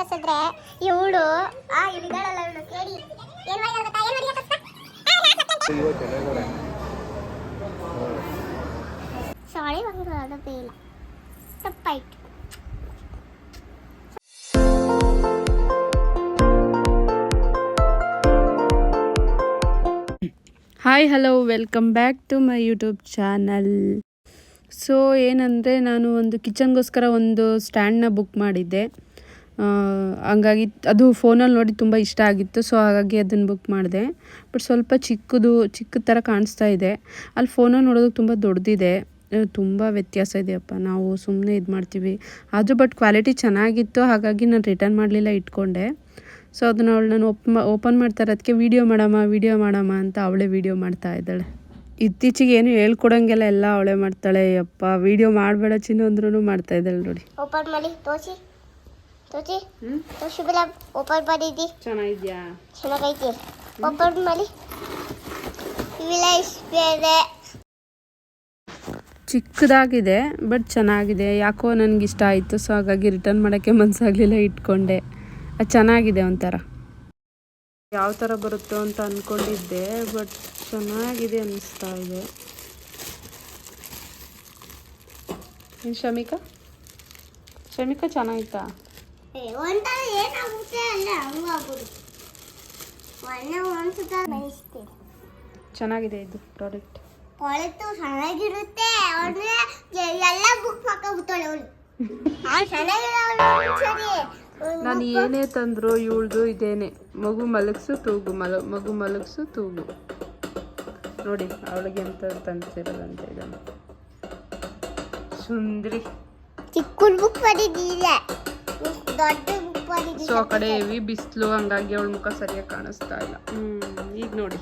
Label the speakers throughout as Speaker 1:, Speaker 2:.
Speaker 1: ತರ್ಸಿದ್ರೆ ಇವಳು ಇದ್ದಾಳಲ್ಲ ಇವಳು ಕೇಳಿ ಏನು ಮಾಡಿ ಗೊತ್ತಾ ಸಾರಿ ಒಂದು ಅದಕ್ಕೆ ಇಲ್ಲ ತಪ್ಪಾಯ್ತು.
Speaker 2: Hi hello welcome back to my YouTube channel. So ಏನಂದರೆ ನಾನು ಒಂದು ಕಿಚನ್ಗೋಸ್ಕರ ಒಂದು ಸ್ಟ್ಯಾಂಡ್ನ ಬುಕ್ ಮಾಡಿದ್ದೆ. ಹಂಗಾಗಿ ಅದು ಫೋನಲ್ಲಿ ನೋಡಿ ತುಂಬ ಇಷ್ಟ ಆಗಿತ್ತು. ಸೊ ಹಾಗಾಗಿ ಅದನ್ನು ಬುಕ್ ಮಾಡಿದೆ. ಬಟ್ ಸ್ವಲ್ಪ ಚಿಕ್ಕ ಥರ ಕಾಣಿಸ್ತಾ ಇದೆ. ಅಲ್ಲಿ ಫೋನಲ್ಲಿ ನೋಡೋದಕ್ಕೆ ತುಂಬ ದೊಡ್ಡದಿದೆ. ತುಂಬ ವ್ಯತ್ಯಾಸ ಇದೆಯಪ್ಪ. ನಾವು ಸುಮ್ಮನೆ ಇದು ಮಾಡ್ತೀವಿ ಆದರೂ ಬಟ್ ಕ್ವಾಲಿಟಿ ಚೆನ್ನಾಗಿತ್ತು. ಹಾಗಾಗಿ ನಾನು ರಿಟರ್ನ್ ಮಾಡಲಿಲ್ಲ, ಇಟ್ಕೊಂಡೆ. ಸೊ ಅದನ್ನು ನಾನು ಓಪನ್ ಮಾಡ್ತಾರೆ ಅದಕ್ಕೆ ವಿಡಿಯೋ ಮಾಡಮ್ಮ ಅಂತ ಅವಳೇ ವಿಡಿಯೋ ಮಾಡ್ತಾ ಇದ್ದಾಳೆ. ಇತ್ತೀಚೆಗೆ ಏನು ಹೇಳ್ಕೊಡಂಗೆಲ್ಲ ಎಲ್ಲ ಅವಳೇ ಮಾಡ್ತಾಳೆ. ಯಪ್ಪ ವಿಡಿಯೋ ಮಾಡಬೇಡ ಚಿನ್ನು ಅಂದ್ರೂ ಮಾಡ್ತಾ ಇದ್ದಾಳೆ ನೋಡಿ.
Speaker 1: ಓಪನ್ ಮಾಡಿ ತೋರಿಸಿ ಬಿಲ ಓಪನ್ ಮಾಡಿದ್ದಿ.
Speaker 2: ಚೆನ್ನಾಗಿದ್ಯಾ?
Speaker 1: ಚೆನ್ನಾಗೈತಿ. ಓಪನ್ ಮಾಡಿ. ಇವೆಲ್ಲ ಇಷ್ಟೇ
Speaker 2: ಚಿಕ್ಕದಾಗಿದೆ ಬಟ್ ಚೆನ್ನಾಗಿದೆ. ಯಾಕೋ ನನಗಿಷ್ಟ ಆಯಿತು. ಸೊ ಹಾಗಾಗಿ ರಿಟರ್ನ್ ಮಾಡೋಕ್ಕೆ ಮನಸ್ಸಾಗಲಿಲ್ಲ, ಇಟ್ಕೊಂಡೆ. ಅದು ಚೆನ್ನಾಗಿದೆ ಒಂಥರ. ಯಾವ ಥರ ಬರುತ್ತೋ ಅಂತ ಅಂದ್ಕೊಂಡಿದ್ದೆ ಬಟ್ ಚೆನ್ನಾಗಿದೆ ಅನ್ನಿಸ್ತಾ ಇದೆ. ಶಮಿಕಾ ಚೆನ್ನಾಗಿತ್ತಾ? ಚೆನ್ನಾಗಿದೆ ಇದು ಪ್ರಾಡಕ್ಟ್.
Speaker 1: ಚೆನ್ನಾಗಿರುತ್ತೆ. ಎಲ್ಲ ಬುಕ್ ಹಾಕೋಬಿಡ್ತಾಳೆ ಅವಳು.
Speaker 2: ನಾನು ಏನೇ ತಂದ್ರು ಇವಳ್ದು ಇದೇನೆ, ಮಗು ಮಲಗಿಸು ತೂಗು ನೋಡಿ. ಅವಳಿಗೆ ಎಂತ ತಂದಿರೋದಂತ ಇದನ್ನು ಸುಂದ್ರಿ
Speaker 1: ಚಿಕ್ಕ ಬುಕ್ ಮಾಡಿದ್ದೀರ, ದೊಡ್ಡ ಬುಕ್ ಮಾಡಿದ್ದೀರ.
Speaker 2: ಸೊ ಆ ಕಡೆ ಹೆವಿ ಬಿಸಿಲು, ಹಂಗಾಗಿ ಅವಳ ಮುಖ ಸರಿಯಾಗಿ ಕಾಣಿಸ್ತಾ ಇಲ್ಲ. ಈಗ ನೋಡಿ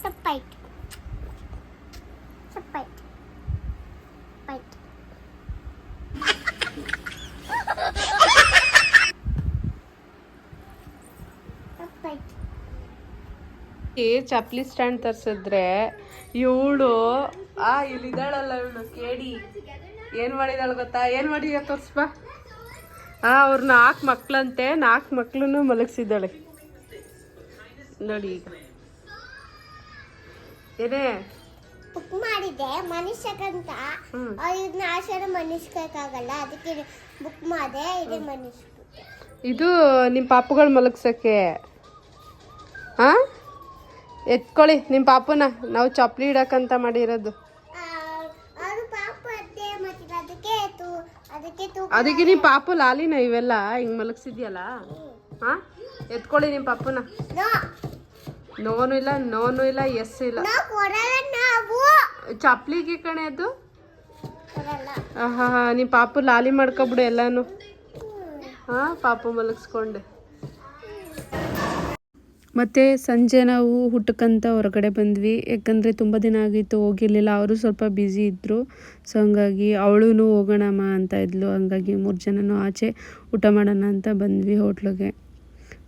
Speaker 1: ತಪ್ಪಾಯ್ತು.
Speaker 2: ಚಪ್ಲಿ ಸ್ಟ್ಯಾಂಡ್ ತರ್ಸಿದ್ರೆ ಇವಳು ಇಲ್ಲಿದ್ದಾಳಲ್ಲ ಇವಳು ಕೇಳಿ ಏನು ಮಾಡಿದಾಳು ಗೊತ್ತಾ? ಏನು ಮಾಡಿದ ತೋರಿಸ್ಬಾ. ಅವ್ರ 4 ಮಕ್ಳಂತೆ, 4 ಮಕ್ಳನ್ನು ಮಲಗಿಸಿದ್ದಾಳೆ ನೋಡಿ. ಈಗ ಏನೇ
Speaker 1: ಬುಕ್ ಮಾಡಿದ್ದೆ ಮನುಷ್ಯಕ್ಕಂತ. ಇದನ್ನ ಆಶಾರ ಮನುಷ್ಯಕ್ಕಾಗಲ್ಲ, ಅದಕ್ಕೆ ಬುಕ್ ಮಾಡಿದೆ. ಇದೆ ಮನುಷ್ಯ.
Speaker 2: ಇದು ನಿಮ್ಮ ಪಾಪುಗಳು ಮಲಗ್ಸಕ್ಕೆ. ಎತ್ಕೊಳ್ಳಿ ನಿಮ್ಮ ಪಾಪುನ. ನಾವು ಚಪ್ಪಲಿ ಇಡಕ್ಕಂತ ಮಾಡಿರೋದು. ಅದಕ್ಕೆ ನಿಮ್ಮ ಪಾಪು ಲಾಲಿನ ಇವೆಲ್ಲ ಹಿಂಗೆ ಮಲಗಿಸಿದ್ಯಲ್ಲ. ಎತ್ಕೊಳ್ಳಿ ನಿಮ್ಮ ಪಾಪುನ. ನೋನು ಇಲ್ಲ ಎಸ್ ಇಲ್ಲ. ಚಪ್ಲಿಗೆ ಕಣೆ ಅದು. ನಿಮ್ಮ ಪಾಪು ಲಾಲಿ ಮಾಡ್ಕೊಬಿಡು ಎಲ್ಲಾನು. ಪಾಪು ಮಲಗಿಸ್ಕೊಂಡೆ. ಮತ್ತು ಸಂಜೆ ನಾವು ಊಟಕ್ಕಂತ ಹೊರಗಡೆ ಬಂದ್ವಿ. ಯಾಕಂದರೆ ತುಂಬ ದಿನ ಆಗಿತ್ತು, ಹೋಗಿರಲಿಲ್ಲ. ಅವರು ಸ್ವಲ್ಪ ಬ್ಯುಸಿ ಇದ್ದರು. ಸೊ ಹಂಗಾಗಿ ಅವಳು ಹೋಗೋಣಮ್ಮ ಅಂತ ಇದ್ಲು. ಹಂಗಾಗಿ 3 ಜನನೂ ಆಚೆ ಊಟ ಮಾಡೋಣ ಅಂತ ಬಂದ್ವಿ ಹೋಟ್ಲಿಗೆ.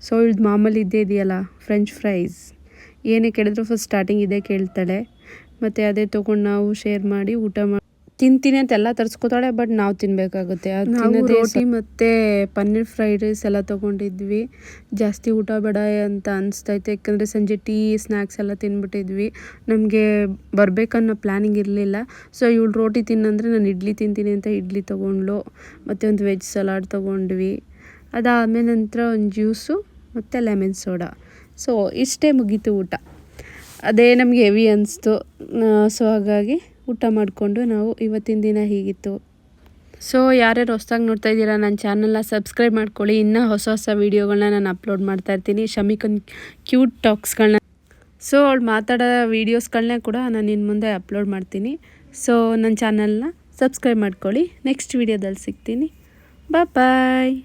Speaker 2: ಸೊ ಇಳ್ದು ಮಾಮೂಲಿ ಇದ್ದೇ ಇದೆಯಲ್ಲ ಫ್ರೆಂಚ್ ಫ್ರೈಸ್. ಏನೇ ಕೇಳಿದ್ರು ಫಸ್ಟ್ ಸ್ಟಾರ್ಟಿಂಗ್ ಇದೇ ಕೇಳ್ತಾಳೆ. ಮತ್ತು ಅದೇ ತೊಗೊಂಡು ನಾವು ಶೇರ್ ಮಾಡಿ ಊಟ ತಿಂತೀನಿ ಅಂತ ಎಲ್ಲ ತರಿಸ್ಕೊತಾಳೆ. ಬಟ್ ನಾವು ತಿನ್ನಬೇಕಾಗುತ್ತೆ. ನಾವು ರೋಟಿ ಮತ್ತು ಪನ್ನೀರ್ ಫ್ರೈಡ್ ರೈಸ್ ಎಲ್ಲ ತೊಗೊಂಡಿದ್ವಿ. ಜಾಸ್ತಿ ಊಟ ಬೇಡ ಅಂತ ಅನಿಸ್ತೈತೆ. ಯಾಕಂದರೆ ಸಂಜೆ ಟೀ ಸ್ನ್ಯಾಕ್ಸ್ ಎಲ್ಲ ತಿಂದ್ಬಿಟ್ಟಿದ್ವಿ. ನಮಗೆ ಬರಬೇಕನ್ನೋ ಪ್ಲ್ಯಾನಿಂಗ್ ಇರಲಿಲ್ಲ. ಸೊ ಇವಳು ರೋಟಿ ತಿನ್ನಂದರೆ ನಾನು ಇಡ್ಲಿ ತಿಂತೀನಿ ಅಂತ ಇಡ್ಲಿ ತೊಗೊಂಡ್ಳು. ಮತ್ತು ಒಂದು ವೆಜ್ ಸಲಾಡ್ ತೊಗೊಂಡ್ವಿ. ಅದಾದಮೇಲೆ ನಂತರ ಒಂದು ಜ್ಯೂಸು ಮತ್ತು ಲೆಮನ್ ಸೋಡಾ. ಸೊ ಇಷ್ಟೇ ಮುಗೀತು ಊಟ. ಅದೇ ನಮಗೆ ಹೆವಿ ಅನಿಸ್ತು. ಸೊ ಹಾಗಾಗಿ ಊಟ ಮಾಡಿಕೊಂಡು ನಾವು ಇವತ್ತಿನ ದಿನ ಹೀಗಿತ್ತು. ಸೊ ಯಾರ್ಯಾರು ಹೊಸ್ದಾಗಿ ನೋಡ್ತಾ ಇದ್ದೀರಾ ನನ್ನ ಚಾನಲ್ನ ಸಬ್ಸ್ಕ್ರೈಬ್ ಮಾಡ್ಕೊಳ್ಳಿ. ಇನ್ನೂ ಹೊಸ ವೀಡಿಯೋಗಳನ್ನ ನಾನು ಅಪ್ಲೋಡ್ ಮಾಡ್ತಾಯಿರ್ತೀನಿ. ಶಮಿಕನ್ ಕ್ಯೂಟ್ ಟಾಕ್ಸ್ಗಳನ್ನ, ಸೊ ಅವಳು ಮಾತಾಡೋ ವೀಡಿಯೋಸ್ಗಳನ್ನ ಕೂಡ ನಾನು ಇನ್ನು ಮುಂದೆ ಅಪ್ಲೋಡ್ ಮಾಡ್ತೀನಿ. ಸೊ ನನ್ನ ಚಾನಲ್ನ ಸಬ್ಸ್ಕ್ರೈಬ್ ಮಾಡ್ಕೊಳ್ಳಿ. ನೆಕ್ಸ್ಟ್ ವೀಡಿಯೋದಲ್ಲಿ ಸಿಗ್ತೀನಿ. ಬಾಯ್.